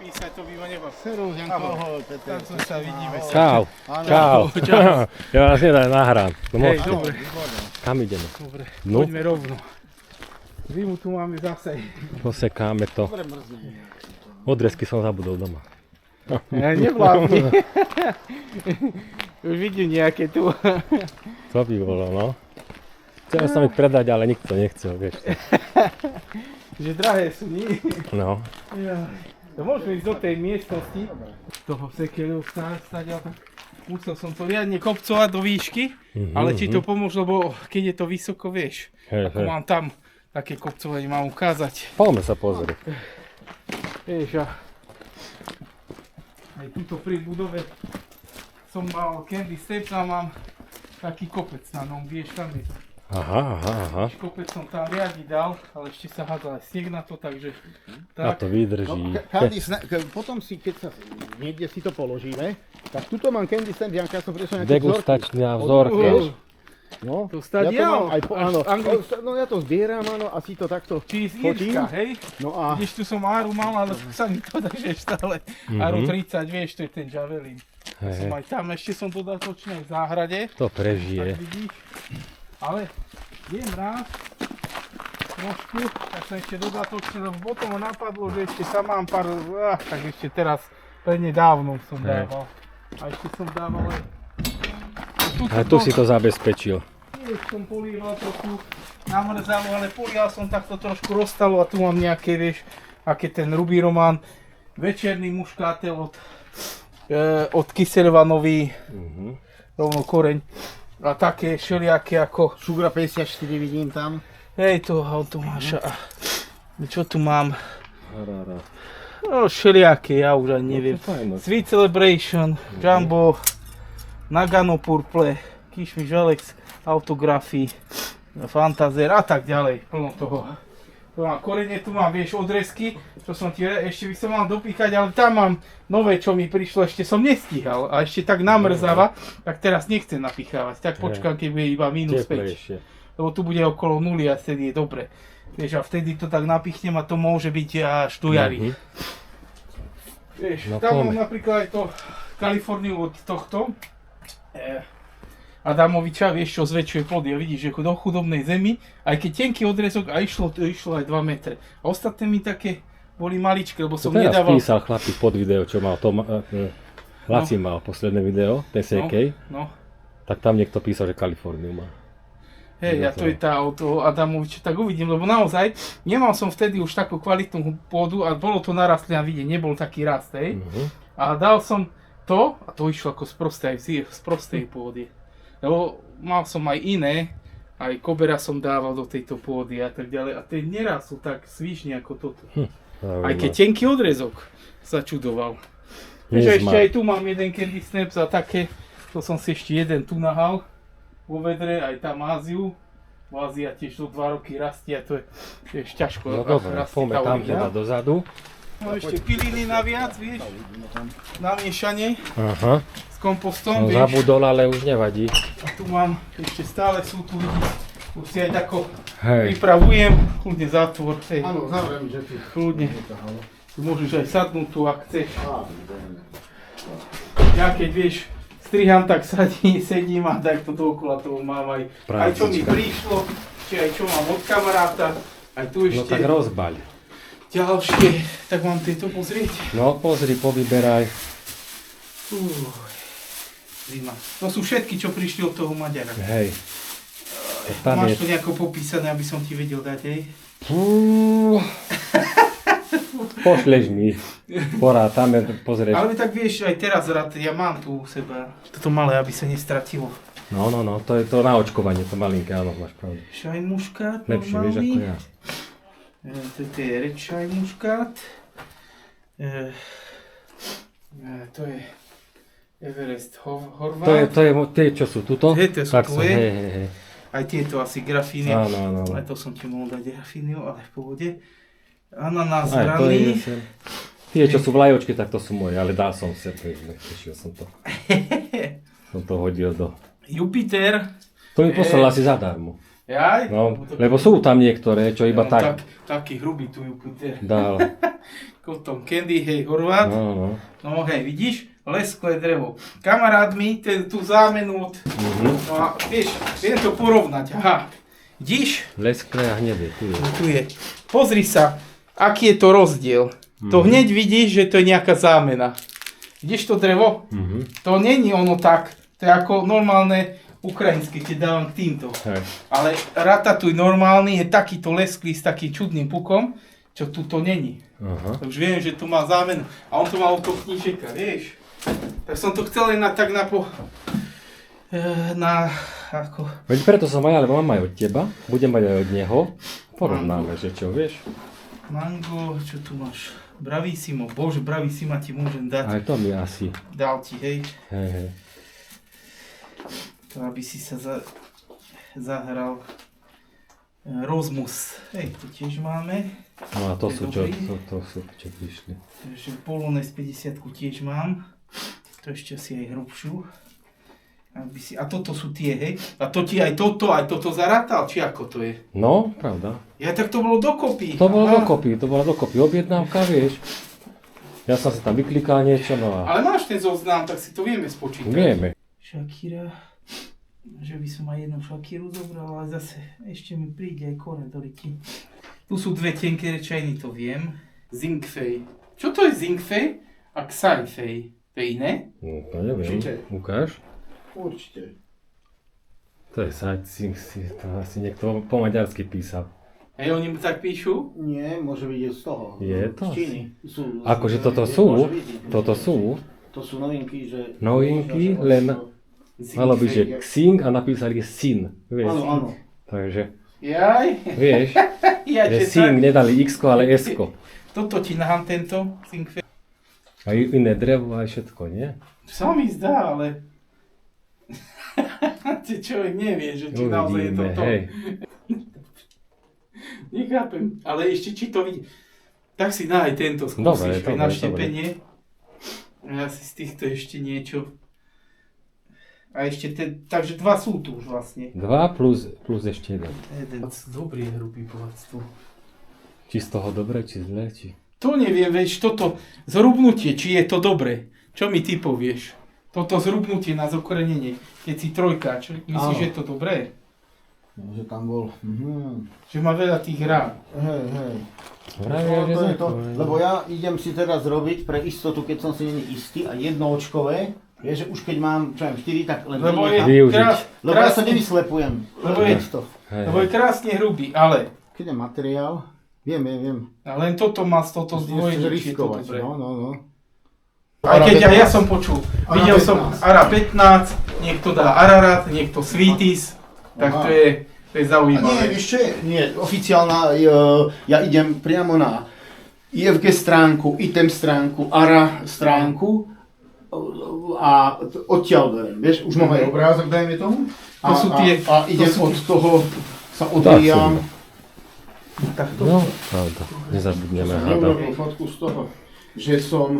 písať, to by ma nebav. Serus, Janko. Ahoj, Peter. Tak sa vidíme. Čau. Čau. Ja vás nedaj nahrám. No Hej, môžete. dobre. Kam ideme? Dobre, No. poďme rovno. Zimu tu máme zase. Posekáme to. Odrezky som zabudol doma. Ja nevládni. Už vidím nejaké tu. To by bolo, no. Chcel som ich predať, ale nikto nechcel, vieš. Že drahé sú, nie? No. To môžeme ísť do tej miestnosti. Toho sekeľu stať, ale musel som to riadne kopcovať do výšky. Ale či to pomôže, lebo keď je to vysoko, vieš. Hej, Ako mám tam také kopcovanie, mám ukázať. Poďme sa pozrieť. Vieš, a aj tuto pri budove som mal Candy Steps a mám taký kopec na ňom, vieš, tam je to. Aha. Kopec som tam riadi dal, ale ešte sa hádzal aj sneh na to, takže A tak. to vydrží. Potom si, keď sa niekde si to položíme, tak tuto mám Candy Stamp, Janka, ja som prišiel nejaké Degustačná vzorka. No, To stať ja to mám aj áno, Angli- no ja to zbieram, áno, a si to takto Či z fotím. Írska, hej? No a Vidíš, tu som Aru mal, ale sa mi to že stále. Aru 30, vieš, to je ten Javelin. Ja som aj tam, ešte som dodatočne v záhrade. To Tak prežije. vidíš. Ale viem rád trošku, tak som ešte dodatočne, lebo potom ma napadlo, že ešte sa mám pár, tak ešte teraz prednedávnom som dával. A ešte som dával aj... Aj tu si to zabezpečil. Nie, som polieval trochu, namrzalo, ale polial som takto trošku roztalo a tu mám nejaké, vieš, aké ten Ruby Roman, večerný muškátel od Kyselvanový, rovno koreň. A také všelijaké ako, Sugra 54 vidím tam. hej to máš, čo tu mám? No všelijaké, ja už ani neviem. Sweet Celebration, Jumbo, Nagano Purple, Kishmish Alex, Autography, Fantazer a tak ďalej, plno toho. Tu mám korene, tu mám, vieš, odrezky, čo som ti, ešte by som mal dopíchať, ale tam mám nové, čo mi prišlo, ešte som nestíhal a ešte tak namrzáva, tak teraz nechcem napichávať, tak počkám, keď bude iba minus 5, Teplejšie. lebo tu bude okolo 0 a vtedy je dobre. Vieš, a vtedy to tak napichnem a to môže byť až do jary. Vieš, No tam mám poďme. napríklad aj to Kaliforniu od tohto Adamoviča, vieš čo, zväčšuje plody a vidíš, že do chudobnej zemi, aj keď tenký odrezok a išlo aj 2 metre. A ostatné mi také boli maličké, lebo To som teraz nedával... písal chlapík pod video, čo mal Tom, Laci mal posledné video, ten CK, No, tak tam niekto písal, že Kaliforniu má. hej, a to je tá od toho Adamoviča, tak uvidím, lebo naozaj nemal som vtedy už takú kvalitnú pôdu a bolo to narastlé a vidieť, nebol taký rast, hej. A dal som to, a to išlo ako z prostej pôdy. Lebo mal som aj iné, aj kobera som dával do tejto pôdy a tak ďalej. A tie nerastú tak svižne ako toto. Aj keď tenký odrezok sa čudoval. Vieš, ešte aj tu mám jeden Candy Snaps a také, to som si ešte jeden tu nahal vo vedre, aj tam Áziu. V Ázii tiež to 2 roky rastie a to je tiež ťažko. No dobre, poďme tam teda dozadu. No ešte piliny naviac, vieš, na miešanie Aha, s kompostom, no, vieš. zabudol, ale už nevadí. A tu mám, ešte stále sú tu, vidíš, tu si aj tako Hej, pripravujem, kľudne zátvor, hej, Áno, zavriem, že ty. kľudne. Tu môžeš aj sadnúť tu, ak chceš. Ja keď vieš, striham, tak sedím a tak to dookola toho mám aj čo mi Prácička. prišlo, či aj čo mám od kamaráta, aj tu no tak ešte rozbaľ. ďalšie, tak mám tieto pozrieť. No pozri, povyberaj. Zima. To sú všetky, čo prišli od toho Maďara. Hej. Tam Máš je... to nejako popísané, aby som ti vedel dať, hej? Pošleš mi. Porá, tam je, pozrieš. Ale tak vieš, aj teraz rád, ja mám tu u seba toto malé, aby sa nestratilo. No, to je to na očkovanie, to malinké, áno, máš pravdu. Shine muškát, Lepšie, vieš, ako ja. Toto je red shine muškát. To je Everest Horvát. To je tie, čo sú tuto? Hej, to sú Tak sú, tvoje. hej. Aj tieto asi grafíny. Áno. Aj to som ti mohol dať grafíniu, ale v pohode. Ananás Aj to je raný. sem. Tie, čo sú vlajočky, tak to sú moje, ale dal som sem, nechcešil som to. Som to hodil do... Jupiter. To mi poslal asi zadarmo. Jaj? No, lebo sú tam niektoré, čo iba No, tak taký hrubý tu Jupiter. dal. Potom Candy, hej, Horvát. No. No hej, vidíš? Lesklé drevo. Kamarát mi tú zámenu od... No a vieš, viem to porovnať. Aha. Vidíš? Lesklé a hnedé, tu je. Tu je. Pozri sa, aký je to rozdiel. To hneď vidíš, že to je nejaká zámena. Vidíš to drevo? To není ono tak. To je ako normálne ukrajinské, keď dávam k týmto. Hej. Ale ratatuj normálny je takýto lesklý s takým čudným pukom, čo tu to není. Aha. Takže viem, že tu má zámenu. A on to má od toho knížeka, vieš. Tak som to chcel len ako... Veď preto som aj, lebo mám aj od teba, budem mať aj od neho. Porovnáme, že čo, vieš? Mango, čo tu máš? Bravissimo, bože, Bravissima ti môžem dať. Aj to mi asi. Dal ti, hej. Hej. To aby si sa zahral. Rozmus, hej, to tiež máme. No a to sú čo, dobrý. to sú čo prišli. Takže Polonez 50 tiež mám. To ešte si aj hrubšiu. A toto sú tie, hej? A to ti aj toto zarátal, či ako to je? No, pravda. Ja, tak to bolo dokopy. To bola Aha. dokopy objednávka, vieš. Ja som si tam vyklikal niečo, no a... Ale máš ten zoznam, tak si to vieme spočítať. Vieme. Shakira, že by som aj jednu Shakiru zobral, ale zase ešte mi príde aj koredoriky. Tu sú dve tenké rečajny, to viem. Zingfei. Čo to je Zingfei a Xaifei? To je iné? No, to neviem. Určite. Ukáž. Určite. To je to asi niekto po maďarsky písal. Hej, oni mu tak píšu? Nie, môže byť z toho. Je to? Z Číny. Sú, Akože toto sú? Toto sú? To sú novinky, že... Novinky, len malo by, že Xing a napísali Sin. Vieš? Áno. Takže, Jaj. vieš, Ja, že že Sing tak. nedali X-ko, ale S-ko. Toto ti nahám tento Zingfei. A iné drevo aj všetko, nie? Sa mi zdá, ale... Ty človek nevie, že či naozaj je to Uvidíme, to. hej. Nechápem, ale ešte či to vidí. Tak si daj tento, skúsiš aj na štepenie. Ja si z týchto ešte niečo. A ešte takže dva sú tu už vlastne. 2 plus ešte jeden. Jeden dobrý hrubý bohatstvo. Či z toho dobre, či zle, či... To neviem, vieš, toto zhrubnutie, či je to dobre. Čo mi ty povieš? Toto zhrubnutie na zokorenenie, keď si trojkáč, myslíš, že je to dobré? Že tam bol... Že má veľa tých rán. Hej. Vravia, že To je to, zákon. lebo ja idem si teraz robiť pre istotu, keď som si není istý a jednoočkové, vieš, že už keď mám, čo viem, 4, tak len Lebo je Využiť. lebo ja sa nevyslepujem. Lebo je- to. Hej, Lebo je krásne hrubý, ale Keď je materiál, viem. len toto má z toto Musíš zdvojiť, či je to riskovať, dobré. no. Aj Ara keď 15. ja som počul, Ara videl som 15. Ara 15, niekto dá Ararat, niekto Sweeties, tak Aha. to je A nie, zaujímavé. vieš čo je? Nie, oficiálna, ja idem priamo na IFG stránku, item stránku, ARA stránku a odtiaľ beriem, vieš, už mám aj obrázok, dajme tomu. To sú tie- a idem to sú od toho, sa odvíjam. Takto. No, pravda. Nezabudneme Som hádať. neurobil fotku z toho, že som,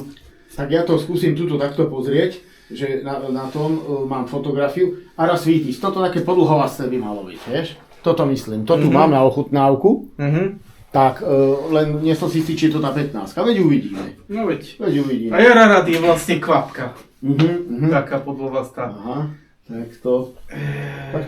tak ja to skúsim tuto takto pozrieť, že na tom mám fotografiu. Ara Sweeties, toto také podlhovasté by malo byť, vieš? Toto myslím, to tu mám na ochutnávku, tak len nie som si istý, či je to tá 15, veď uvidíme. No veď. Veď uvidíme. A Ararat je vlastne kvapka, Mhm. taká podlovastá. Aha, takto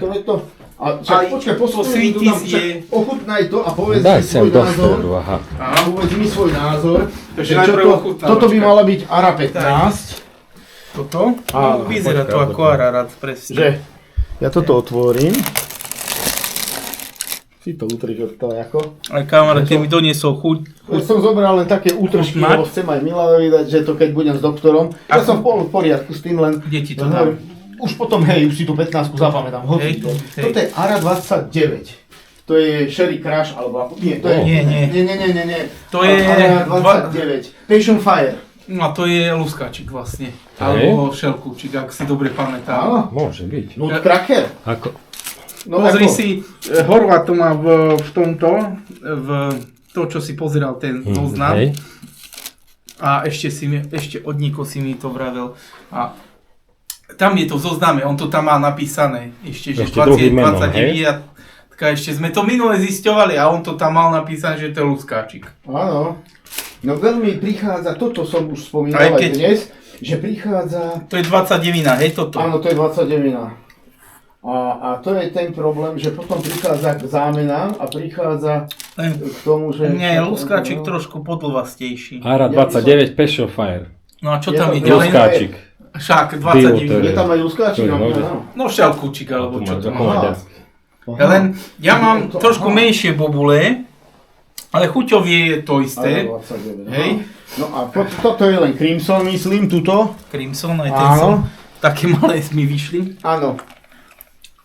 veď to. A Aj počkaj, to Sweeties je- ochutnaj to a povedz Daj mi sem svoj do názor. stolu, aha. Aha. Povedz mi svoj názor, Takže že najprv čo to, ochutnávačka. toto by mala byť Ara 15. Toto? Áno, No, vyzerá to počkaj, ako počkaj. Ararat, presne. Že ja toto otvorím. Si to utriť od toho ako. Ale kamarát, keď mi doniesol chuť. Ja som zobral len také útržky, Ochutnať? lebo chcem aj Miladovi dať, že to keď budem s doktorom. Ja A- som v poriadku s tým, len... Kde ti to dám? Už potom, hej, už si tú 15 zapamätám. Hoci. Hej, hej. Toto je ARA 29. To je Sherry Crush, alebo ako... Nie, to je... Nie. Nie. To je ARA 29. Passion Fire. No a to je luskáčik vlastne. Hej. Alebo šelkúčik, ak si dobre pamätám. Áno. Môže byť. Nutcracker. Ako? No, Pozri ako? si, Horvát to má v tomto, v to, čo si pozeral ten zoznam. Hej. A ešte od Niko si mi to vravel. A tam je to v zozname, on to tam má napísané. Ešte, že Ešte druhým menom, 29. Tak ešte sme to minule zisťovali a on to tam mal napísané, že to je luskáčik. Áno. No veľmi prichádza, toto som už spomínal aj dnes, že prichádza... To je 29, hej, toto? Áno, to je 29. A to je ten problém, že potom prichádza k zámenám a prichádza k tomu, že... Nie, luskáčik trošku podlvastejší. Ara 29 Passion Fire. No a čo Je tam to je ďalej? Luskáčik. Však, Bielo, 29. Je tam aj luskáčik, To je no. No šťalkúčik, alebo čo to má. Maďarský. Len ja mám trošku menšie bobule, ale chuťovie je to isté. Áno, 29, Hej. No a toto je len Crimson, myslím, tuto. Crimson, aj ten Áno. som. Také malé mi vyšli. Áno.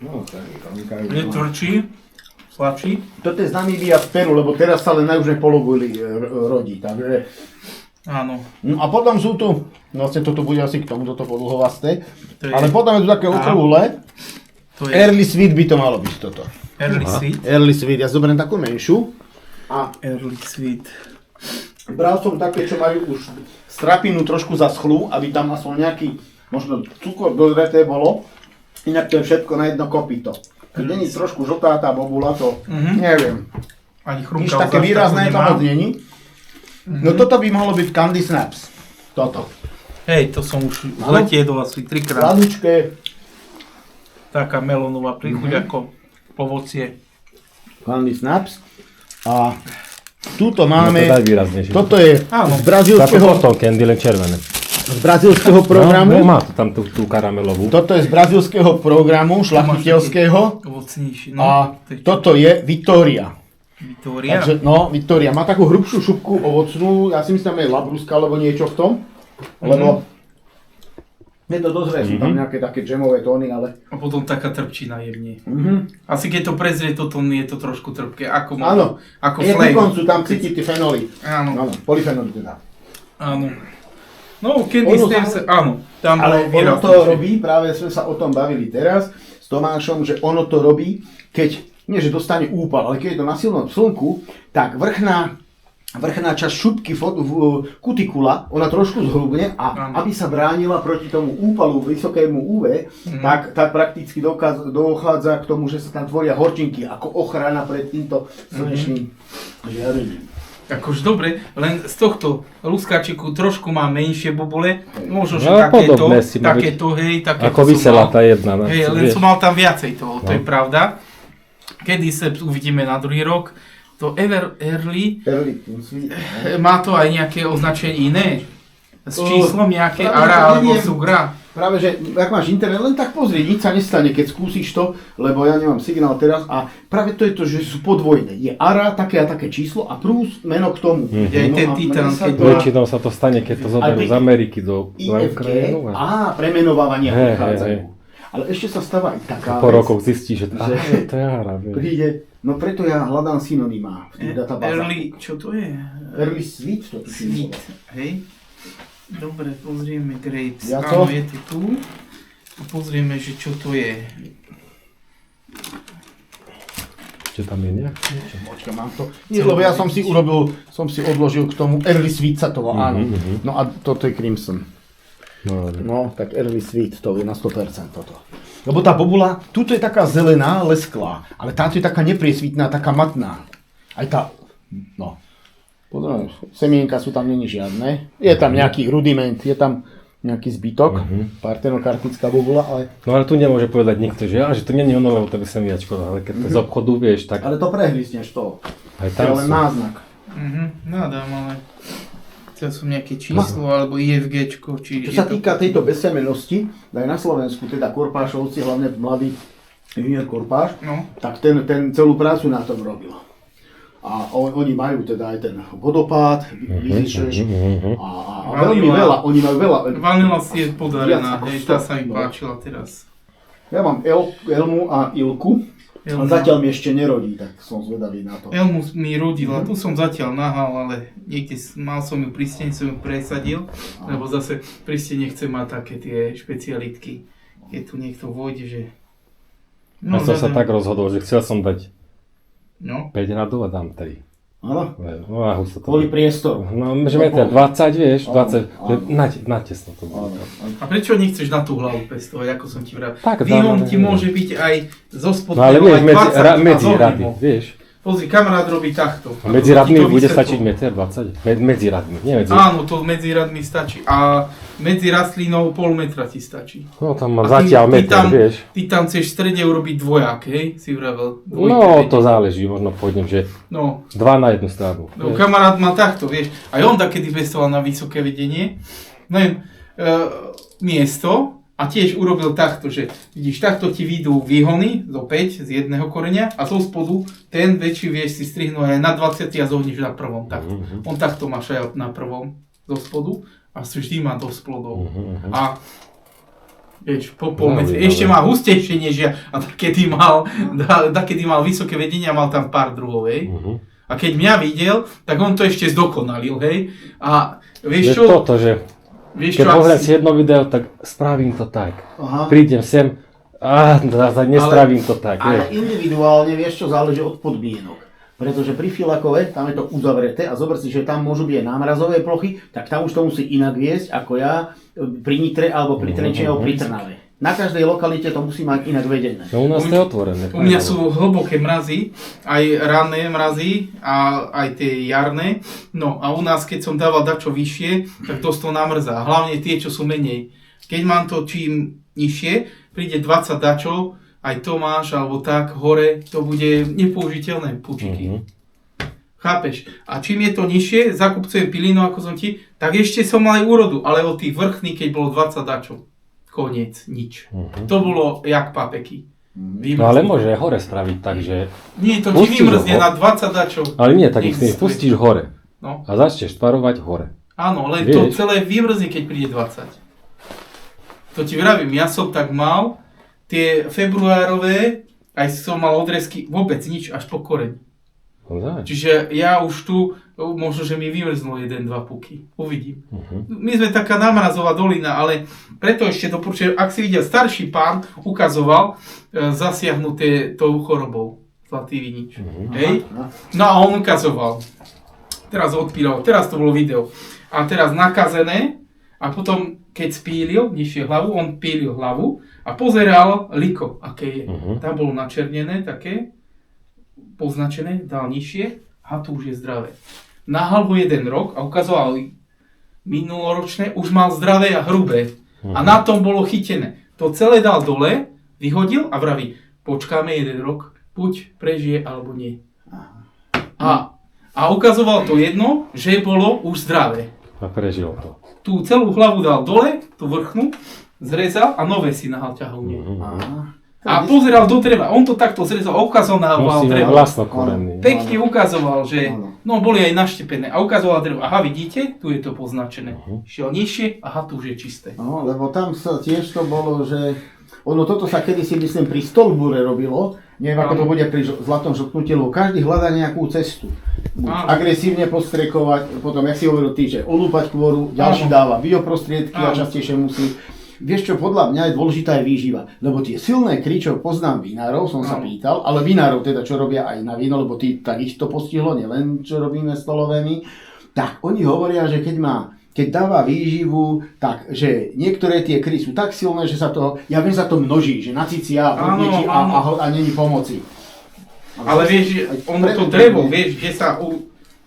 No, tak Je tvrdší, slabší. toto je z Namíbia z Peru, lebo teraz sa len na južnej pologuli rodí, takže... Áno. No a potom sú tu, vlastne toto bude asi k tomu, toto podlhovasté, To je- ale potom je tu také okrúhle. To je Early Sweet by to malo byť toto. Early Sweet. Early Sweet, ja zoberiem takú menšiu. A Early Sweet. bral som také, čo majú už strapinu trošku zaschlú, aby tam aspoň nejaký, možno cukor dozreté bolo. Inak to je všetko na jedno kopyto. Keď není trošku žltá tá bobula, to neviem. Ani Nič chrumka také výrazné tam moc není. No toto by mohlo byť Candy Snaps. Toto. Hej, to som už v Áno. lete jedol asi 3-krát. Sladučké Taká melónová príchuť ako ovocie. Candy Snaps. A tuto No to máme, daj výraznejšie. toto je Áno. z Táto brazílskeho, Boston Candy, len červené. z brazílskeho programu. No, má to tam tú karamelovú. Toto je z brazílskeho programu, šlachtiteľského. Ovocnejší. No, A to je toto je Victoria. Victoria. Takže, no, Victoria. Má takú hrubšiu šupku ovocnú, ja si myslím, že je labruska alebo niečo v tom. Lebo je to dozrie, sú tam nejaké také džemové tóny, ale... A potom taká trpčina jemne. Asi keď to prezrie, toto je to trošku trpké. Ako Áno, ako je ku flavor. koncu tam cítiť tie fenoly. Áno, Áno, polyfenoly teda. áno. No, Candy Ono Snaps, tam- áno. Tam Ale bolo ono to výraznejšie. robí, práve sme sa o tom bavili teraz s Tomášom, že ono to robí, keď, nie že dostane úpal, ale keď je to na silnom slnku, tak vrchná časť šupky kutikula, ona trošku zhrubne a aby sa bránila proti tomu úpalu vysokému UV, tak prakticky dochádza k tomu, že sa tam tvoria horčinky ako ochrana pred týmto slnečným žiarením. Akož dobre, len z tohto luskáčiku trošku má menšie bobule. Možno, že No, takéto, podobné si má byť. takéto, hej, takéto Ako som vysela mal. tá jedna. No, Hej, len vieš. som mal tam viacej toho, to No. je pravda. Kedy sa uvidíme na druhý rok. To Early, má to aj nejaké označenie iné? S číslom nejaké práve ARA to alebo neviem. Sugra? Práve, že ak máš internet, len tak pozri, nič sa nestane, keď skúsiš to, lebo ja nemám signál teraz a práve to je to, že sú podvojné. Je ARA, také a také číslo a plus meno k tomu. Je aj ten a Titan, mne sa keď to- Väčšinou sa to stane, keď to zoberú pri- z Ameriky do IFG, krajinu. premenovávania Hej, prichádzajú. hej, Ale ešte sa stáva aj taká Po vec, rokoch zistí, že to že- je Ara. vieš. príde, no preto ja hľadám synonymá v tých databázach. Early, čo to je? Early Sweet to tuším Sweet, bolo. hej. Dobre, pozrieme Grapes. Ja Áno, to- je to tu. A pozrieme, že čo to je. Ešte tam je nejaké niečo. Počkaj, mám to. Nie, lebo ja som si odložil k tomu Early Sweet sa to volá, áno. No a toto je Crimson. No, No, tak Early Sweet to je na 100% toto. Lebo tá bobula, tuto je taká zelená, lesklá, ale táto je taká nepriesvitná, taká matná. Aj tá, no. Pozrieme, semienka sú tam není žiadne. Je tam nejaký rudiment, je tam nejaký zbytok, partenokartická bobula, ale... no ale tu nemôže povedať nikto, že to nie je ono, lebo to by som viačko, ale keď to z obchodu vieš, tak Ale to prehlizneš to. aj To je tam len sú. náznak. Nádam, ale chcel som nejaké číslo alebo IFGčko, či... Čo sa týka tejto bezsemenosti, aj na Slovensku, teda Korpášovci, hlavne mladý junior Korpáš, No. tak ten celú prácu na tom robil. A oni majú teda aj ten vodopád, vyzišeš a veľmi Vanila. veľa, oni majú veľa. Vanila si je podarená, Viac ako hej, tá 100, sa mi no. páčila teraz. Ja mám Elmu a Ilku, a Elma. zatiaľ mi ešte nerodí, tak som zvedavý na to. Elmu mi rodila, tu som zatiaľ nahal, ale niekde mal som ju pri stene, som ju presadil, lebo zase pri stene chcem mať také tie špecialitky. Keď tu niekto vôjde, že... Ja som sa hľadám. tak rozhodol, že chcel som dať No, 5 radov a dám 3. Áno, No a husto to. kvôli priestoru. No, že meter 20, vieš, Áno, 20, natesno to bolo. Áno, áno. a prečo nechceš na tú hlavu pestovať, ako som ti vravel? Tak, Výhom dáme, ti ne. môže byť aj zo No spodného, ale vieš, aj 20 medzi a zo rady, hribu. vieš. Pozri, kamarát robí takto. A medzi radmi Ti to bude vysvetlil. stačiť 1,20 m? Medzi radmi, nie medzi... Áno, to medzi radmi stačí. A medzi rastlinou pol metra ti stačí. No tam mám A zatiaľ meter, vieš. Ty tam chceš v strede urobiť dvojak, hej? Si vravel. No to záleží, možno pôjdem, že No, 2 na jednu stranu. no kamarát má takto, vieš. Aj on takedy pestoval na vysoké vedenie. Neviem, miesto a tiež urobil takto, že vidíš, takto ti vyjdú výhony zo 5 z jedného koreňa a zo spodu ten väčší vieš si strihnúť aj na 20 a zohnieš na prvom. Takto. On takto máš aj na prvom zo spodu a vždy má dosť plodov. A vieš, po pol metre. Ešte má hustejšie než ja a takedy mal vysoké vedenie a mal tam pár druhov, hej. A keď mňa videl, tak on to ešte zdokonalil, hej. A vieš čo? Toto, že Vieš keď čo, pozriem si jedno video, tak spravím to tak. Aha. Prídem sem a nespravím to tak. Ale vieš. individuálne vieš čo, záleží od podmienok. Pretože pri filakove, tam je to uzavreté a zober si, že tam môžu byť aj námrazové plochy, tak tam už to musí inak viesť ako ja pri Nitre alebo pri Trenčine alebo pri Trnave. Na každej lokalite to musí mať inak vedené. No u nás to je otvorené. u mňa sú hlboké mrazy, aj ranné mrazy a aj tie jarné. No a u nás, keď som dával dačo vyššie, tak dosť to namrzá. Hlavne tie, čo sú menej. Keď mám to čím nižšie, príde 20 dačov, aj Tomáš alebo tak, hore, to bude nepoužiteľné pučiky. Chápeš? A čím je to nižšie, zakupcujem pilinu, ako som ti, tak ešte som mal aj úrodu, ale od tých vrchných, keď bolo 20 dačov. Koniec, nič. To bolo jak papeky. No ale môže aj hore spraviť tak, že... Nie, to ti Pustíš vymrzne ho. na 20 dačov. Ale nie, tak ich Existuje. pustíš hore No. a začneš tvarovať hore. Áno, len to Vieš. celé vymrzne, keď príde 20. To ti vravím, ja som tak mal, tie februárové, aj som mal odrezky, vôbec nič, až po koreň. No, daj. Čiže ja už tu, možno, že mi vymrzlo 1-2 puky. Uvidím. My sme taká námrazová dolina, ale preto ešte doporučujem, ak si videl, starší pán ukazoval zasiahnuté tou chorobou. Zlatý vinič. Hej? No a on ukazoval. Teraz odpíral, teraz to bolo video. A teraz nakazené a potom, keď spílil nižšie hlavu, on pílil hlavu a pozeral liko, aké je. Tam bolo načernené také, poznačené, dal nižšie a tu už je zdravé. Nahal ho 1 rok a ukazoval minuloročné, už mal zdravé a hrubé. A na tom bolo chytené. To celé dal dole, vyhodil a vraví, počkáme 1 rok, buď prežije alebo nie. A ukazoval to jedno, že bolo už zdravé. A prežil to. Tú celú hlavu dal dole, tú vrchnú, zrezal a nové si nahal ťahovne. A pozeral do dreva, on to takto zrezal, ukazoval Musíme drevo. hlasnokorenný. Pekne ukazoval, že no boli aj naštepené a ukazoval drevo. Aha, vidíte, tu je to poznačené. Šiel nižšie, aha, tu už je čisté. No, lebo tam sa tiež to bolo, že ono toto sa kedysi, myslím, pri Stolbure robilo, neviem ako to bude pri Zlatom žltnutí, lebo každý hľadá nejakú cestu. Agresívne postrekovať, potom, jak si hovoril ty, že olúpať kôru, ďalší dáva bioprostriedky a častejšie musí. Vieš čo, podľa mňa je dôležitá aj výživa, lebo tie silné kry, čo poznám vinárov, som sa pýtal, ale vinárov teda, čo robia aj na víno, lebo tak ich to postihlo, nielen čo robíme stolovémi, tak oni hovoria, že keď dáva výživu, tak že niektoré tie kry sú tak silné, že sa to, ja viem, sa to množí, že nacicia a není pomoci. Ale vieš, ono to drevo, vieš, že sa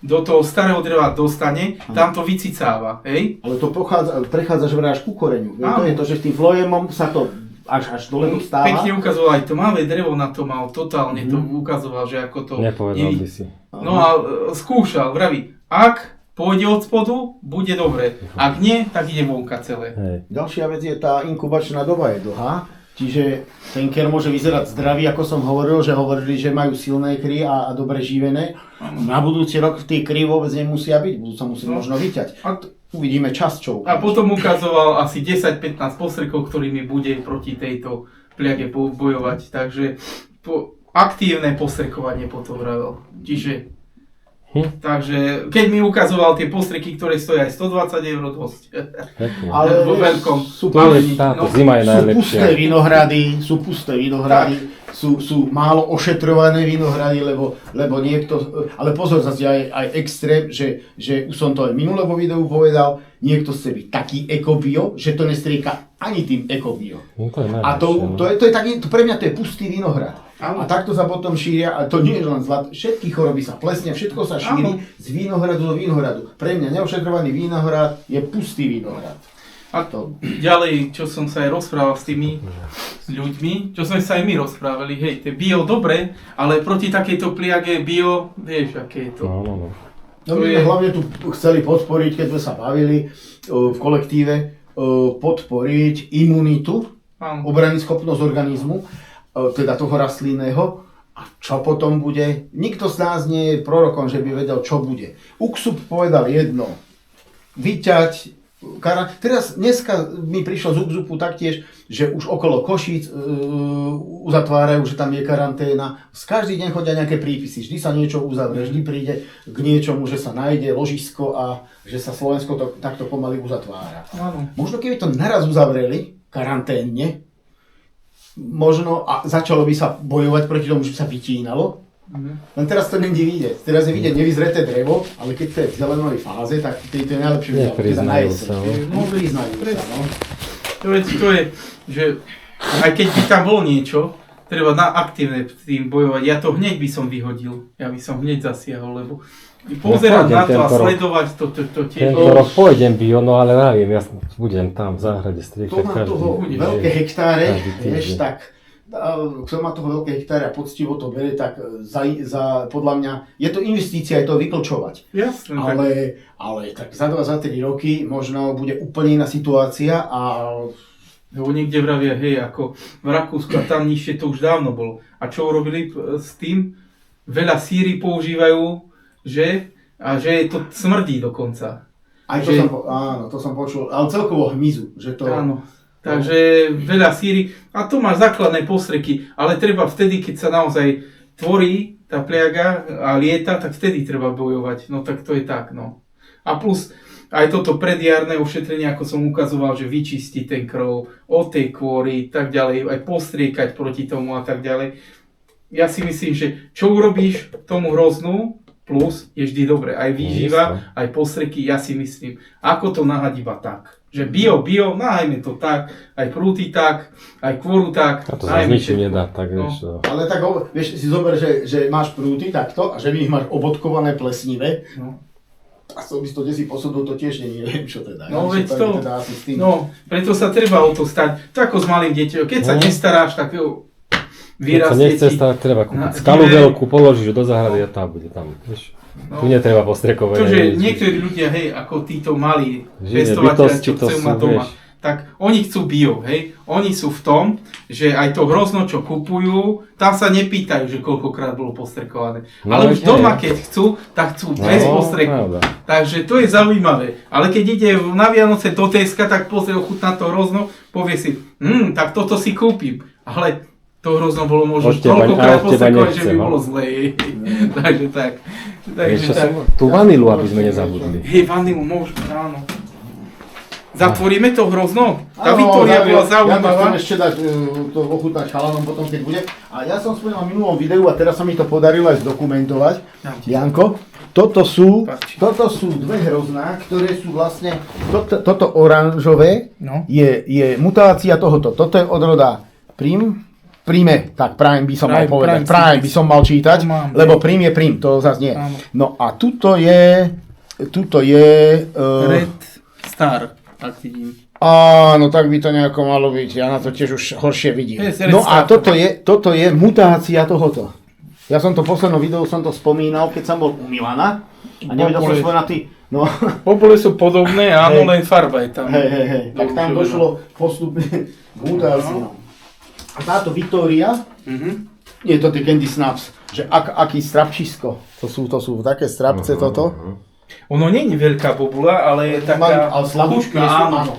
do toho starého dreva dostane, tam to vycicáva, hej? Ale to prechádza vraj až ku koreňu. To je to, že tým flojemom sa to až dole dostáva. Pekne ukazoval, aj tmavé drevo na to mal, totálne to ukazoval, že ako to... Nepovedal by si. No a skúšal, vraví, ak pôjde od spodu, bude dobre, ak nie, tak ide vonka celé. Hej. Ďalšia vec je, tá inkubačná doba je dlhá, čiže ten ker môže vyzerať zdravý, ako som hovoril, že hovorili, že majú silné kry a dobre živené. Na budúci rok tie kry vôbec nemusia byť, budú sa musieť možno vyťať. Uvidíme čas, čo ukáže. A potom ukazoval asi 10-15 postrekov, ktorými bude proti tejto pliage bojovať, takže aktívne postrekovanie potom vravel. Čiže takže keď mi ukazoval tie postreky, ktoré stojí aj 120 € dosť. Ale vo veľkom. Táto zima je najlepšia. Sú pusté vinohrady, sú málo ošetrované vinohrady, lebo niekto, ale pozor, zase aj extrém, že už som to aj minule vo videu povedal, niekto chce byť taký ekobio, že to nestrieka ani tým ekobio. No, to je A to je pre mňa to je pustý vinohrad. A takto sa potom šíria, a to nie je len zlat, všetky choroby sa plesne, všetko sa šíri z vínohradu do vínohradu. Pre mňa neošetrovaný vínohrad je pustý vínohrad. A to ďalej, čo som sa aj rozprával s tými ľuďmi, čo sme sa aj my rozprávali, hej, to je bio dobre, ale proti takejto pliage bio, vieš, aké je to. No. No my sme hlavne tu chceli podporiť, keď sme sa bavili v kolektíve, podporiť imunitu, obranyschopnosť organizmu, teda toho rastlinného. A čo potom bude? Nikto z nás nie je prorokom, že by vedel, čo bude. Uksup povedal jedno. Vyťať. Teraz dneska mi prišlo z Uksupu taktiež, že už okolo Košíc uzatvárajú, že tam je karanténa. Každý deň chodia nejaké prípisy. Vždy sa niečo uzavrie, vždy príde k niečomu, že sa nájde ložisko a že sa Slovensko to takto pomaly uzatvára. Možno keby to naraz uzavreli, karanténne, možno a začalo by sa bojovať proti tomu, že sa vytínalo. Len teraz to není vidieť. Teraz je vidieť nevyzreté drevo, ale keď to je v zelenej fáze, tak to je najlepšie vidieť. Nepriznajú sa. No, priznajú sa, no. To je, že aj keď by tam bolo niečo, treba na aktívne tým bojovať. Ja to hneď by som vyhodil. Ja by som hneď zasiahol, lebo pozerať na to a sledovať to tiež. Tento rok pôjdem bio, no ale vravím, ja budem tam v záhrade striekať každý. To má toho veľké hektáre, vieš, tak kto má toho veľké hektáre a poctivo to berie, tak podľa mňa je to investícia, je to vyklčovať. Jasne. Ale tak za 2-3 roky možno bude úplne iná situácia a... Lebo niekde vravia, hej, ako v Rakúsku a tam nižšie to už dávno bolo. A čo urobili s tým? Veľa síry používajú, že to smrdí dokonca. Aj to to som počul, ale celkovo hmyzu, že to... Áno. Takže veľa síry, a to máš základné postreky, ale treba vtedy, keď sa naozaj tvorí tá pliaga a lieta, tak vtedy treba bojovať, no tak to je tak, no. A plus aj toto predjarné ošetrenie, ako som ukazoval, že vyčistiť ten krv od tej kôry, tak ďalej, aj postriekať proti tomu a tak ďalej. Ja si myslím, že čo urobíš tomu hroznú, plus je vždy dobre, aj výživa, aj postreky, ja si myslím, ako to nahať iba tak. Že bio, nahajme to tak, aj prúty tak, aj kôru tak. A to sa ničím nedá, tak vieš. No. Ale tak, vieš, si zober, že máš prúty takto a že my ich máš obodkované plesnivé. No. A som by to desi posudol, to tiež neviem čo teda. No veď to, teda asi s tým. No, preto sa treba o to stať. To ako s malým deťom, keď sa nestaráš, tak vyrastie ti. Keď sa nechce starať, treba kúpiť skalu veľkú, položíš do zahrady a tá bude tam, vieš. Tu netreba postrekovať. Pretože niektorí ľudia, hej, ako títo malí pestovateľe, čo chcú mať doma, tak oni chcú bio, hej. Oni sú v tom, že aj to hrozno, čo kupujú, tam sa nepýtajú, že koľkokrát bolo postrekované. No, ale už doma, keď chcú, tak chcú bez postreku. Takže to je zaujímavé. Ale keď ide na Vianoce do Teska, tak pozrie ochutná to hrozno, povie si, tak toto si kúpim. Ale to hrozno bolo možno toľkokrát postrekované, že by bolo zlé. Takže tak. Tú vanilu, aby sme nezabudli. Hej, vanilu môžeme, áno. Zatvoríme to hrozno? Tá Viktória bola zaujímavá. Ja to chcem ešte dať, to ochutnať chalanom potom, keď bude. A ja som spomínal v minulom videu a teraz sa mi to podarilo aj zdokumentovať. Janko, toto sú dve hrozná, ktoré sú vlastne, toto oranžové je mutácia tohoto. Toto je odroda Prime, tak Prime by som mal povedať, Prime by som mal čítať, lebo Prime je Prime, to zase nie. No a tuto je Red Star, tak vidím. Áno, tak by to nejako malo byť, ja na to tiež už horšie vidím. No a toto je mutácia tohoto. Ja som to v poslednom videu som to spomínal, keď som bol u Milana a nevedel som svoj na ty. No. Bobule sú podobné, áno, len farba je tam. Hej, tak tam došlo postupne k mutácii. A táto Viktória, je to tie Candy Snaps, že aký strapčisko, to sú také strapce toto. Ono nie je veľká bobula, ale je taká... Ale slabúčky, áno.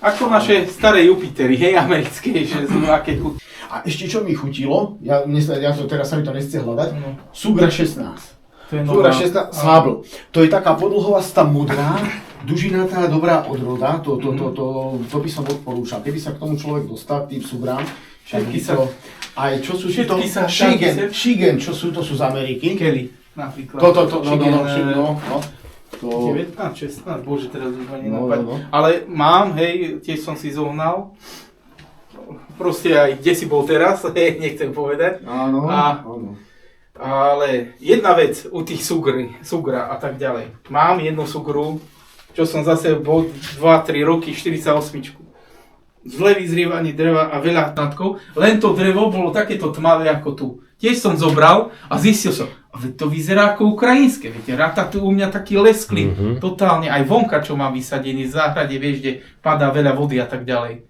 Ako naše staré Jupitery, hej, americké, že sú aké chutí. A ešte čo mi chutilo, teraz sa mi to nechce hľadať, Sugra 16. Sugra 16, Sábl. To je taká podlhovastá modrá, dužinatá, dobrá odroda, to by som odporúčal. Keby sa k tomu človek dostal, tým Sugrám, všetky sa... Aj čo sú to? Shigen, čo sú, to sú z Ameriky. Kelly, napríklad. To 19, 16, bože, teraz už ma nenapadne. Ale mám, hej, tiež som si zohnal. proste aj kde si bol teraz, nechcem povedať. Áno, áno. Ale jedna vec u tých sugra a tak ďalej. Mám jednu sugru, čo som zase bol 2-3 roky, 48. Zle vyzrievanie dreva a veľa tatkov, len to drevo bolo takéto tmavé ako tu. Tiež som zobral a zistil som, ale to vyzerá ako ukrajinské, viete, ráta tu u mňa taký lesklý, totálne, aj vonka, čo mám vysadený v záhrade, vieš, kde padá veľa vody a tak ďalej.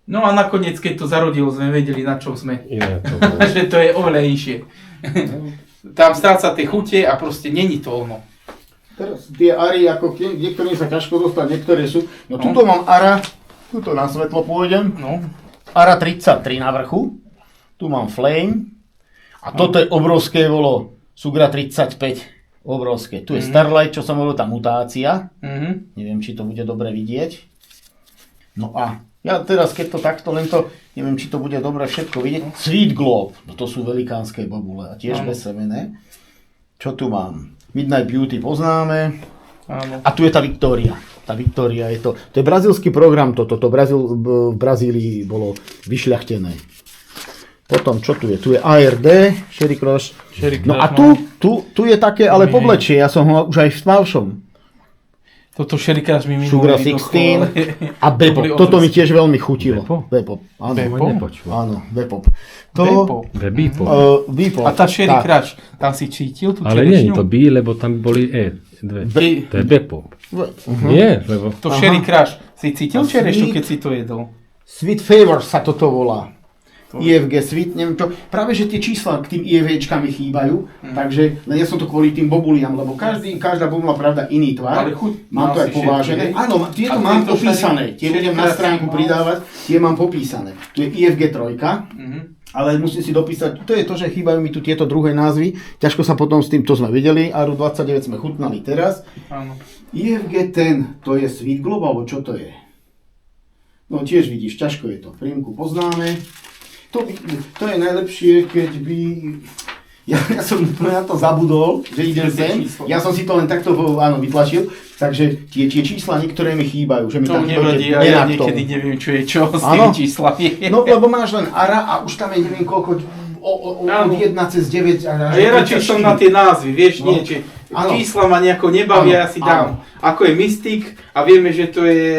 No a nakoniec, keď to zarodilo, sme vedeli, na čom sme. Iné to Že to je oveľa inšie. Tam stráca tie chute a proste není to ono. Teraz tie ary, ako niektorým sa ťažko dostať, niektoré sú. No tuto mám ara, tuto na svetlo pôjdem. No. Ara 33 na vrchu. Tu mám flame. A toto je obrovské, bolo Sugra 35. Obrovské. Tu je Starlight, čo som hovoril, tá mutácia. Neviem, či to bude dobre vidieť. No a ja teraz, keď to takto, len to, neviem, či to bude dobre všetko vidieť. Sweet Globe. No to sú velikánske bobule a tiež bezsemené. Čo tu mám? Midnight Beauty poznáme. Áno. A tu je tá Victoria. Tá Victoria je to je brazílsky program toto. V Brazílii bolo vyšľachtené. Potom, čo tu je? Tu je ARD, Sherry Crush. No a tu je také, ale poblečie. Ja som ho už aj v tmavšom. Toto Sherry Crush mi minulý Sugar 16 a Bepop. Toto mi tiež veľmi chutilo. Bepop. Áno, áno, Bepop. Bepop. A tá Sherry Crush, tam si cítil tú ale nie je to B, lebo tam boli dve. To je Bepop. Nie, lebo... To Sherry Crush, si cítil čerešňu, keď si to jedol? Sweet Favor sa toto volá. IFG Sweet, neviem čo. Práve, že tie čísla k tým IFGčkám mi chýbajú, takže len ja som to kvôli tým bobuliam, lebo každá bobula, pravda, iný tvar. Ale chuť mám to aj povážené. Áno, tieto mám popísané. Tie budem na stránku pridávať, tie mám popísané. Tu je IFG 3, ale musím si dopísať, to je to, že chýbajú mi tu tieto druhé názvy. Ťažko sa potom s tým, to sme videli, Aru 29 sme chutnali teraz. Áno. IFG 10, to je Sweet Globe, alebo čo to je? No tiež vidíš, ťažko je to. Prímku poznáme. To je najlepšie, keď by... Ja som na to zabudol, že idem sem. Ja som si to len takto vytlačil. Takže tie čísla niektoré mi chýbajú. Že mi to nevadí, ja niekedy neviem, čo je čo s tými číslami. No lebo máš len ARA a už tam je neviem koľko, od 1 cez 9. A ja radšej som na tie názvy, vieš, nie, či čísla ma nejako nebavia, ja si dám. Ako je Mystic a vieme, že to je,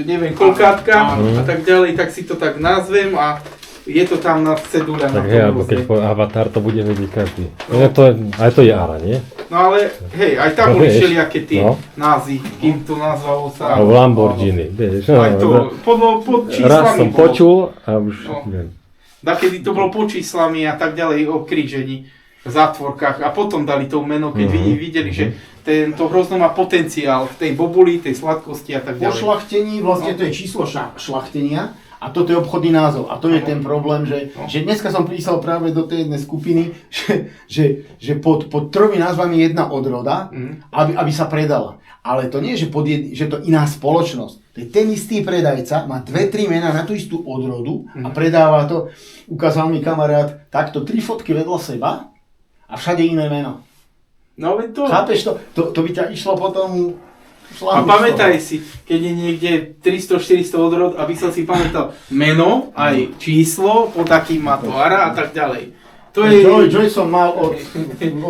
neviem, koľkátka a tak ďalej, tak si to tak nazvem a je to tam na cedule. Tak hej, alebo keď po Avatar to bude vedieť každý. Aj to je ARA, nie? No ale hej, aj tam boli všelijaké tie názvy, kým to nazvalo sa. V Lamborghini, vieš. Aj to, pod číslami. Raz som počul a už neviem. Kedy to bolo pod číslami a tak ďalej, o krížení, v zátvorkách a potom dali to meno, keď videli, že tento hrozno má potenciál v tej bobuli, tej sladkosti a tak ďalej. Po šlachtení, vlastne to je číslo šlachtenia. A toto je obchodný názov. A to je ten problém, že dneska som písal práve do tej jednej skupiny, že pod 3 názvami jedna odroda, aby sa predala. Ale to nie je, že to iná spoločnosť. To je ten istý predajca, má 2-3 mená na tú istú odrodu a predáva to. Ukázal mi kamarát takto 3 fotky vedľa seba a všade iné meno. No veď to... Chápeš to? To by ťa išlo potom... A pamätaj si, keď je niekde 300-400 odrod, aby som si pamätal meno, aj číslo, po takým má to ARA a tak ďalej. To je... Joy som mal od...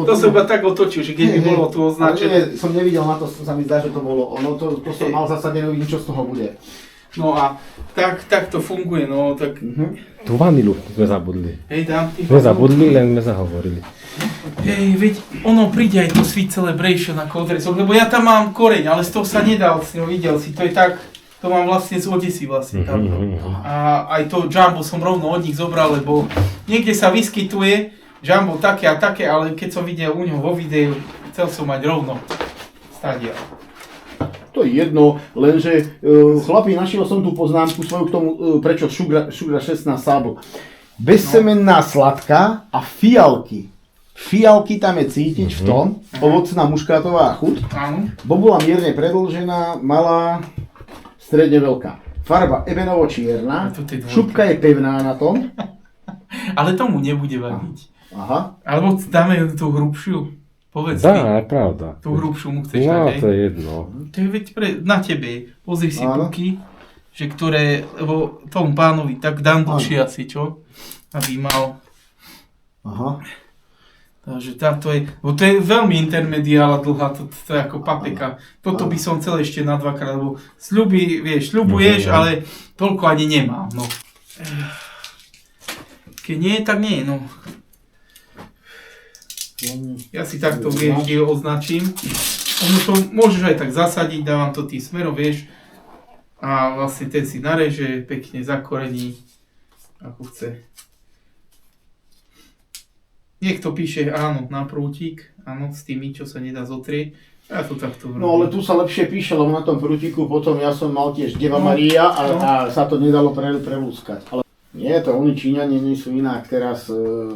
To som iba tak otočil, že keď by bolo tu označené. Nie, som nevidel na to, sa mi zdá, že to bolo ono, to som mal zasadené, uvidím, čo z toho bude. No a tak to funguje, no tak... Tú vanilu sme zabudli. Hej, dám ty. Sme zabudli, len sme zahovorili. Hej, veď ono príde aj to Sweet Celebration na Coldresoch, lebo ja tam mám koreň, ale z toho sa nedal s ňou, videl si, to je tak, to mám vlastne z Odesy vlastne tam. A aj to Jumbo som rovno od nich zobral, lebo niekde sa vyskytuje Jumbo také a také, ale keď som videl u ňoho vo videu, chcel som mať rovno stadia. To je jedno, lenže chlapi, našiel som tú poznámku svoju k tomu, prečo Sugar 16 Sable. Bezsemenná sladká a fialky. Fialky tam je cítiť v tom, ovocná muškátová chuť. Bobula mierne predĺžená, malá, stredne veľká. Farba ebenovo čierna, šupka je pevná na tom. Ale tomu nebude vadiť. Aha. Alebo dáme tú hrubšiu. Povedz mi. Dá, je pravda. Tú hrubšiu mu chceš dať, No, to je jedno. To je veď na tebe. Pozri si puky. že ktoré, lebo tomu pánovi tak dám dlhšie asi, čo? Aby mal. Aha. Takže táto je, bo to je veľmi intermediála dlhá, to je ako papeka. Toto by som chcel ešte na dvakrát, lebo sľubuješ, ale toľko ani nemám, no. Keď nie, tak nie, no. Ja si takto, vieš, označím. Ono to môžeš aj tak zasadiť, dávam to tým smerom, vieš. A vlastne ten si nareže, pekne zakorení, ako chce. Niekto píše áno na prútik, áno, s tými, čo sa nedá zotrieť. Ja to takto robím. No ale tu sa lepšie píše, lebo na tom prútiku potom ja som mal tiež Deva Maria a sa to nedalo prelúskať. Ale nie, to oni Číňania nie sú inak. Teraz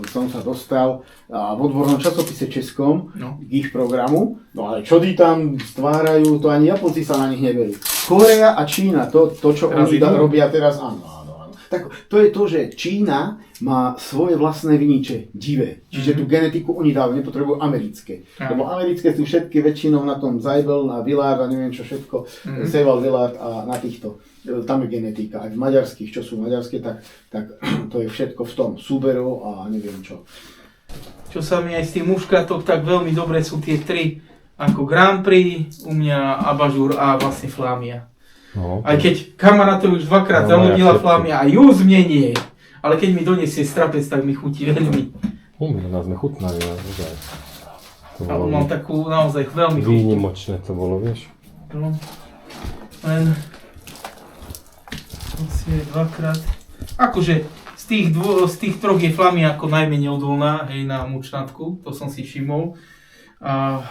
som sa dostal v odbornom časopise českom k ich programu. No ale čo tí tam stvárajú, to ani Japonci sa na nich neberú. Korea a Čína, to čo oni robia teraz, áno. Tak to je to, že Čína má svoje vlastné viniče, divé. Čiže tú genetiku oni dávajú, nepotrebujú americké. Lebo americké sú všetky väčšinou na tom Zaibel, na Villard a neviem čo všetko, Seyval, Villard a na týchto. Tam je genetika. Aj v maďarských, čo sú maďarské, tak to je všetko v tom. Suberov a neviem čo. Čo sa mi aj z tých muškátok tak veľmi dobre sú tie tri, ako Grand Prix, u mňa Abažur a vlastne Flamia. No, aj keď kamarátovi už dvakrát zalúbila Flamia a ju zmienie, ale keď mi donesie strapec, tak mi chutí veľmi. Nás sme chutnali, naozaj. Ale mal takú naozaj veľmi chutnú. Výnimočné to bolo, vieš. No, len vlastne dvakrát. Akože z tých troch je Flamia ako najmenej odolná, hej, na mučnatku, to som si všimol. A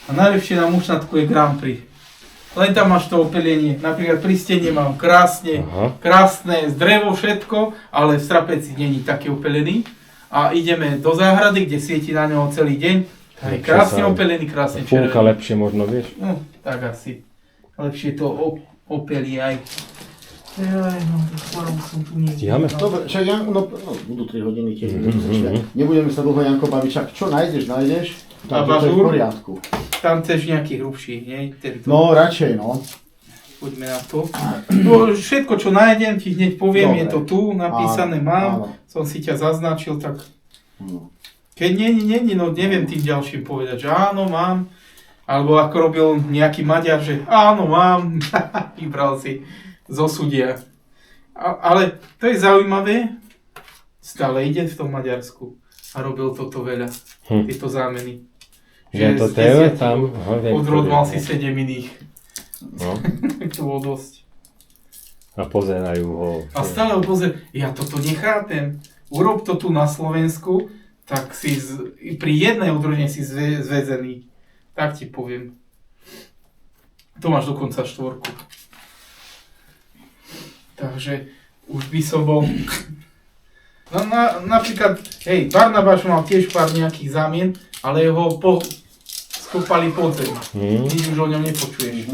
najlepšie na mučnatku je Grand Prix. Len tam máš to opelenie. Napríklad pri stene mám krásne z drevo všetko, ale v strapeci není taký opelený. A ideme do záhrady, kde svieti na neho celý deň. Je krásne opelený, krásne červený. Púlka lepšie možno, vieš? No, tak asi. Lepšie to opelí aj. Jaj, no, som tu niekde. Stíhame? Dobre, však no, budú 3 hodiny tiež. Nebudeme sa dlho, Janko, baviť, však čo nájdeš. A to je v poriadku. Tam chceš nejaký hrubší, nie? Tento. No, radšej, no. Poďme na to. No, všetko, čo nájdem, ti hneď poviem, dobre. Je to tu napísané, mám. Som si ťa zaznačil, tak... Keď nie, no neviem tým ďalším povedať, že áno, mám. Alebo ako robil nejaký Maďar, že áno, mám. Vybral si zo súdia. Ale to je zaujímavé. Stále ide v tom Maďarsku. A robil toto veľa. Tieto zámeny. Že to je tam. Odrodoval si 7 iných. No. To bolo dosť. A pozerajú ho. A stále ho ja toto nechápem. Urob to tu na Slovensku, tak si pri jednej odrodine si zväzený. Tak ti poviem. To máš dokonca 4. Takže už by som bol... No, napríklad, Barnabáš mal tiež pár nejakých zámien, ale ho skopali pod zem. Nič už o ňom nepočuješ.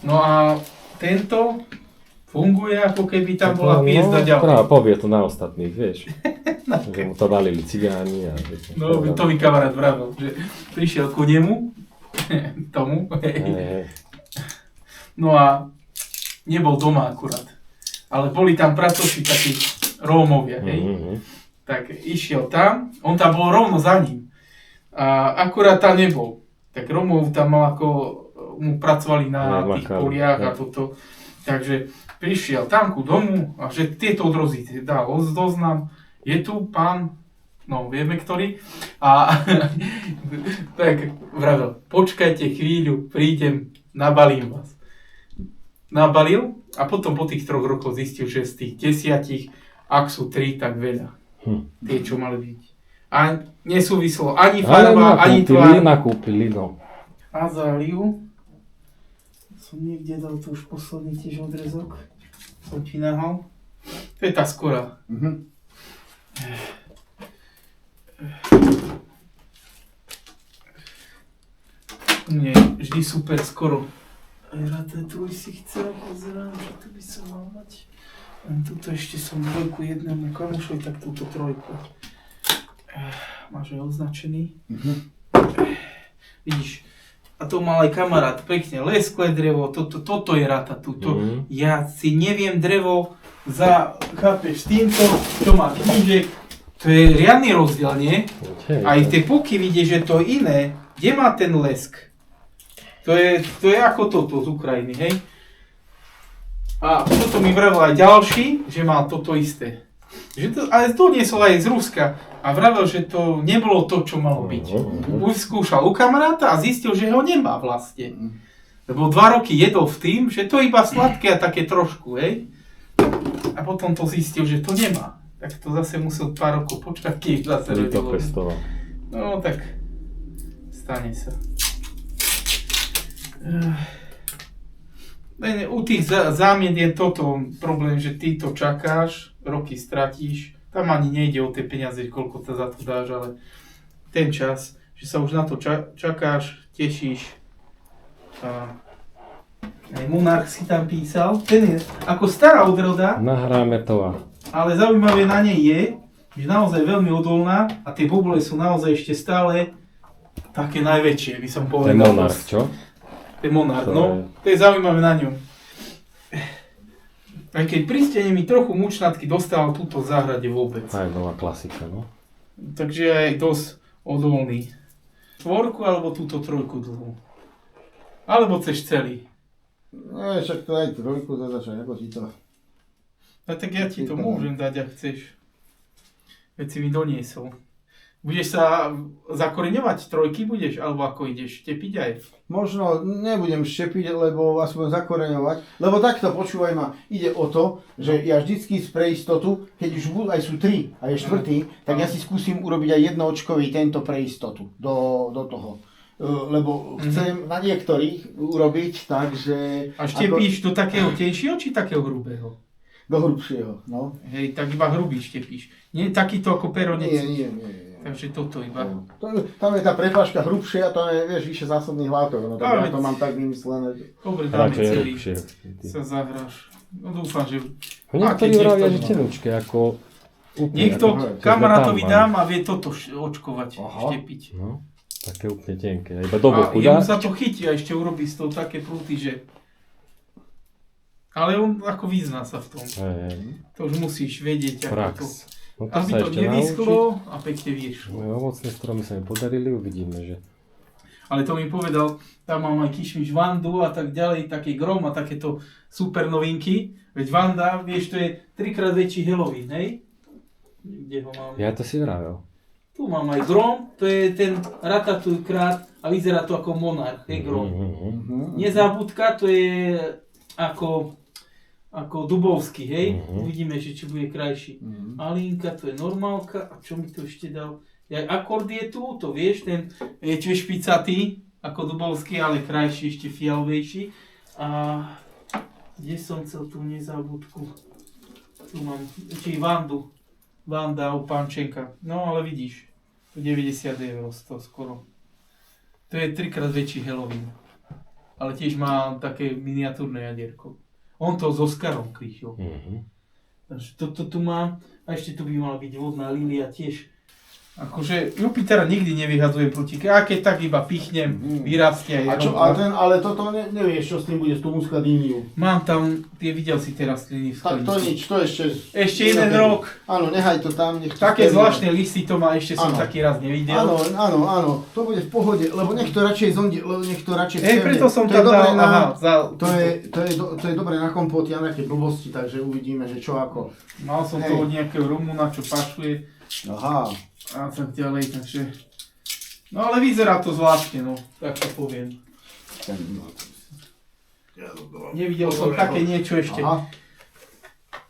No a tento funguje, ako keby tam bola piezda ďalej. No, povie to na ostatných, vieš. Že mu to valili cigáni. No, to mi kamarát vravel, že prišiel ku nemu, tomu. No a nebol doma akurát. Ale boli tam pracovníci takí Rómovia, hej. Tak išiel tam, on tam bol rovno za ním. A akurát tam nebol. Tak Rómov tam mal ako, mu pracovali na tých poliach a toto. Takže prišiel tam ku domu a že tieto odrozy dal zoznam. Je tu pán, no vieme ktorý. A tak vravel, počkajte chvíľu, prídem, nabalím vás. Nabalil a potom po tých 3 rokoch zistil, že z tých 10, ak sú 3, tak veľa. Tie, čo mali byť. A nesúvislo ani farba, ani tvár. Nakúpili, no. Azáliu. Som niekde dal to už posledný tiež odrezok. Som ti nahal. To je tá skora. Nie, vždy super skoro. Ratatouille si chcel, pozerám, že tu by som mal mať. Tuto ešte som 2 jednému kamošovi, tak túto 3. Máš aj označený. Vidíš, a to mal aj kamarát, pekne, lesklé drevo, toto je rata tu. Ja si neviem drevo chápeš, s týmto, čo má knížek, to je riadny rozdiel, nie? Aj tie puky vidie, že to je iné. Kde má ten lesk? To je ako toto z Ukrajiny, hej? A toto mi vravel aj ďalší, že mal toto isté. Ale to niesol aj z Ruska. A vravel, že to nebolo to, čo malo byť. Už skúšal u kamaráta a zistil, že ho nemá vlastne. Lebo 2 roky jedol v tým, že to je iba sladké a také trošku, hej? A potom to zistil, že to nemá. Tak to zase musel 2 rokov počkať, keď zase rodilo. No tak, stane sa. U tých zámiet je toto problém, že ty to čakáš, roky stratíš. Tam ani nejde o tie peniaze, koľko to za to dáš, ale ten čas, že sa už na to čakáš, tešíš. Aj Monarch si tam písal. Ten je ako stará odroda. Nahráme to. Ale zaujímavé na nej je, že naozaj veľmi odolná a tie bubule sú naozaj ešte stále také najväčšie, by som povedal. To je Monarch, čo? To je Monarch, no. To je zaujímavé na ňom. Aj keď pristenie mi trochu mučnatky dostal túto v záhrade vôbec. Aj nová klasika, no. Takže je aj dosť odolný. 4 alebo túto 3 dlhú. Alebo chceš celý. No však to aj 3, to začne nepočíta. A tak ja ti to môžem dať, ak chceš. Veď si mi doniesol. Budeš sa zakoreňovať? 3 budeš? Alebo ako ideš? Štepiť aj? Možno nebudem štepiť, lebo aspoň zakoreňovať. Lebo takto, počúvaj ma, ide o to, že ja vždycky pre istotu, keď už aj sú 3 a je 4, tak ja si skúsim urobiť aj jednoočkový tento pre istotu do toho. Lebo chcem na niektorých urobiť tak, že... A štepíš do takého tenšieho či takého hrubého? Do hrubšieho, no. Hej, tak iba hrubý štepíš. Nie takýto ako pero Nie. Takže toto iba. Tam je tá prepážka hrubšia, tam je, vieš, vyššie zásobných látok, no tak ja to mám tak vymyslené. Dobre, dáme celý, sa zahráš. No dúfam, že... Niektorí vravia, že tenúčke, ako... Niekto kamarátovi dám a vie toto očkovať, štepiť. No, také úplne tenké, iba do boku dá. A jemu dá. sa to chytí a ešte urobí z toho také prúty, že... Ale on ako vyzná sa v tom. To už musíš vedieť, ako to... No to aby to nevyschlo a pekne vyšlo. Ovocné stromy sa mi podarili, uvidíme, že... Ale to mi povedal, tam mám aj kišmiš Vandu a tak ďalej, taký grom a takéto super novinky. Veď Vanda, vieš, to je 3-krát väčší Halloween, hej? Kde ho mám? Ja to si vravel. Tu mám aj grom, to je ten Ratatouille krát a vyzerá to ako Monarch, hej, grom. Nezabudka, to je ako Dubovský, hej? Uvidíme, že či bude krajší. Alinka, to je normálka. A čo mi to ešte dal? Akord je tu, to vieš, ten je tiež špicatý, ako Dubovský, ale krajší, ešte fialovejší. A kde som chcel tú nezabudku? Tu mám, či Vandu. Vanda u Pančenka. No ale vidíš, to 90 € to skoro. To je 3-krát väčší Halloween. Ale tiež má také miniatúrne jadierko. On to s Oskarom krížil. Toto tu mám. A ešte tu by mala byť vodná lilia tiež. Akože Jupitera nikdy nevyhadzujem prútiky. A keď tak iba pichnem, vyrastie. Ale toto nevieš, čo s tým bude, s tú muskadíniu. Mám tam, videl si tie rastliny v tak to nič, to ešte... Ešte jeden rok. Áno, nechaj to tam. Také zvláštne listy to má, ešte som taký raz nevidel. Áno, to bude v pohode, lebo nech to radšej cerne. Preto som tam dal, To je dobré na kompót, ja nejaké blbosti, takže uvidíme, že čo ako. Mal som to od nejakého Rumúna, čo pašuje. Aha. A tak ďalej, takže... No ale vyzerá to zvláštne, no, tak to poviem. Nevidel som také niečo ešte. Aha.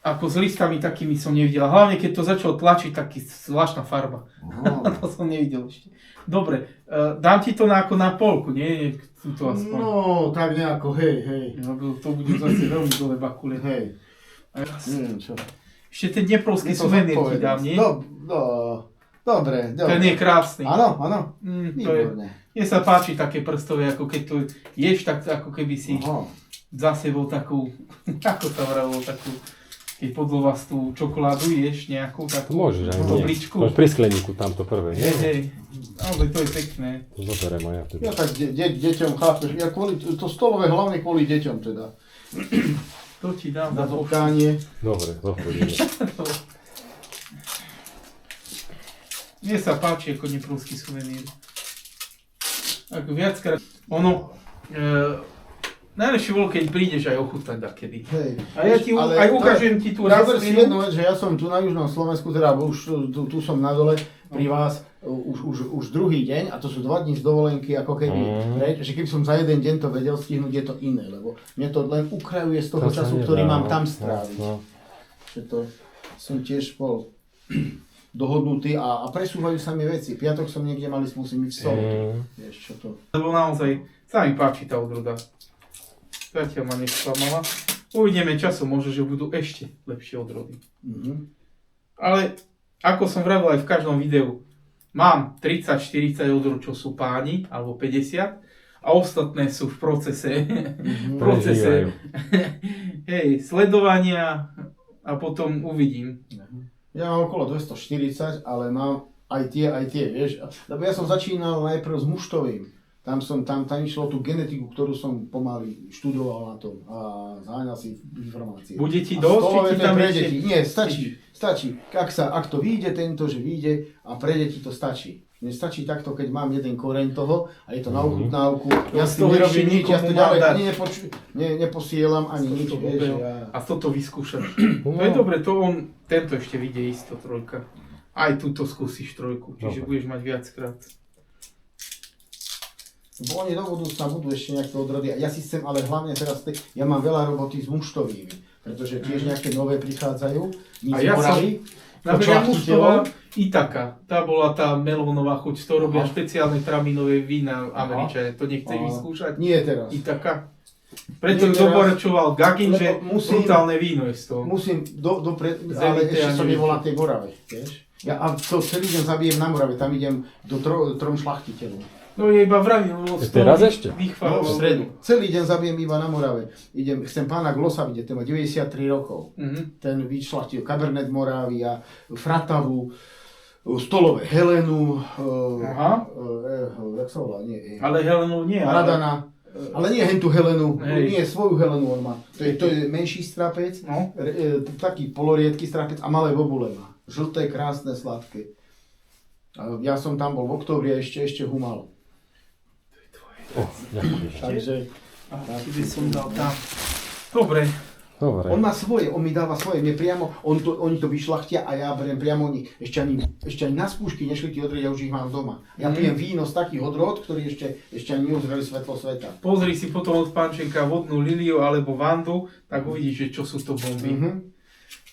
Ako s listami takými som nevidel. Hlavne keď to začalo tlačiť, taký zvláštna farba. To som nevidel ešte. Dobre, dám ti to ako na polku, nie? Tuto aspoň. No, tak nejako, hej. No, to bude zase veľmi dole bakule. Hej. Čo? Ešte ten dneprovský suvenír ti dám, nie? Dobre. Ten je krásny. Áno. Výborné. Mne sa páči také prstové, ako keď to ješ, tak ako keby si za sebou takú, ako sa vravilo, takú keď podlovastú čokoládu ješ nejakú takú Môžeš aj nie. obličku. Máš pri skleníku tamto prvé, nie? Hej, ale to je pekné. To zoberiem aj ja teda. Ja tak deťom chápeš, ja kvôli, to stolové hlavne kvôli deťom teda. To ti dám Na za poštu. potkánie. Dobre, zoberiem. Mne sa páči ako neprúsky suvenír. Ako viackrát, ono, najlepšie bolo, keď prídeš aj ochutnať dakedy. Hej. A ja ti Ale aj to- ukážem ti tú Záver si jednu rastlinu. vec, že ja som tu na južnom Slovensku, teda už tu som na dole pri vás už druhý deň a to sú 2 dní z dovolenky ako keby preč, že keby som za jeden deň to vedel stihnúť, je to iné, lebo mne to len ukrajuje z toho To sa času, nedá, ktorý mám no. tam stráviť. No. Že to som tiež bol dohodnutý a presúvajú sa mi veci. Piatok som niekde mali, musím ísť v sobotu. Vieš čo to? Lebo naozaj sa mi páči tá odroda. Zatiaľ ma nesklamala. Uvidíme časom, možno, že budú ešte lepšie odrody. Mhm. Ale ako som vravel aj v každom videu, mám 30-40 odrod, čo sú páni, alebo 50, a ostatné sú v procese, Prežívajú. hej, sledovania a potom uvidím. Ja mám okolo 240, ale mám aj tie, vieš. Lebo ja som začínal najprv s muštovým. Tam išlo tú genetiku, ktorú som pomaly študoval na tom a zháňal si informácie. Bude ti A dosť, či stolové ti to je tam pre ešte- deti. Nie, stačí. Ak to vyjde tento, že vyjde a pre deti to stačí. Mne stačí takto, keď mám jeden koreň toho a je to na ochutnávku. Ja s tým toho nerobím ešte nič, ja to nikomu ďalej mám dať. ani neposielam, ani nič, vieš. A toto vyskúšaš. To je dobre, tento ešte vyjde isto trojka. Aj túto skúsiš trojku, čiže Dobre. budeš mať viackrát. Bo oni do budúcna budú ešte nejaké odrody. Ja si chcem, ale hlavne teraz, ja mám veľa roboty s muštovými, pretože tiež nejaké nové prichádzajú. A ja Napríklad muštová Itaka, tá bola tá melónová chuť, z toho robia Aha. špeciálne traminové vína Aha. Američania, to nechceš Aha. vyskúšať? Nie teraz. Itaka. Preto Nie teraz. doporučoval Gagin, že Lebo musím- brutálne víno je z toho. Musím ale Zemite ešte a som neviem. nebol na tej Morave, vieš. Ja a to celý deň zabijem na Morave, tam idem do trom šlachtiteľov. No je iba vravil, lebo z toho Teraz ešte? vychváloval. No, v stredu. Celý deň zabijem iba na Morave. Chcem pána Glosa vidieť, ten má 93 rokov. Mhm. Ten vyšlachtil Cabernet Moravia, Fratavu, Stolové Helenu, Aha. jak sa volá, nie, Ale Helenu nie. ale- Radana, ale nie hentu Helenu, Hej. nie, svoju Helenu on má. To je menší strapec, No. taký poloriedky strapec a malé bobule má. Žlté, krásne, sladké. A ja som tam bol v októbri a ešte humal. Ďakujem. Takže A ti by som dal tam. Dobre. Dobre. on má svoje, on mi dáva svoje, mne priamo, oni to vyšlachtia a ja beriem priamo oni. Ešte ani na skúšky nešli tí odrody, ja už ich mám doma. Ja pijem víno z takých odrod, ktorí ešte ani neuzreli svetlo sveta. Pozri si potom od Pančenka vodnú liliu alebo vandu, tak uvidíš, že čo sú to bomby. Mhm.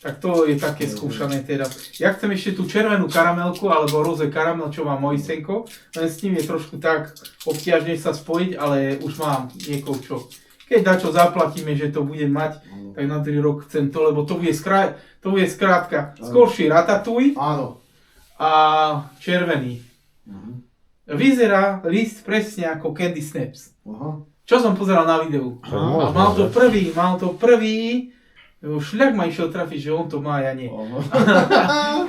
Tak to je také skúšané teraz. Ja chcem ešte tú červenú karamelku alebo roze karamel, čo má Mojsenko, len s ním je trošku tak obťažne sa spojiť, ale už mám niekoho čo. Keď dačo zaplatíme, že to budem mať, tak na 3 rok chcem to, lebo to bude skrátka skorší ratatuj Áno. a červený. Vyzerá list presne ako Candy Snaps. Aha. Čo som pozeral na videu. A mal to prvý, šľak ma išiel trafiť, že on to má, ja nie. Aha.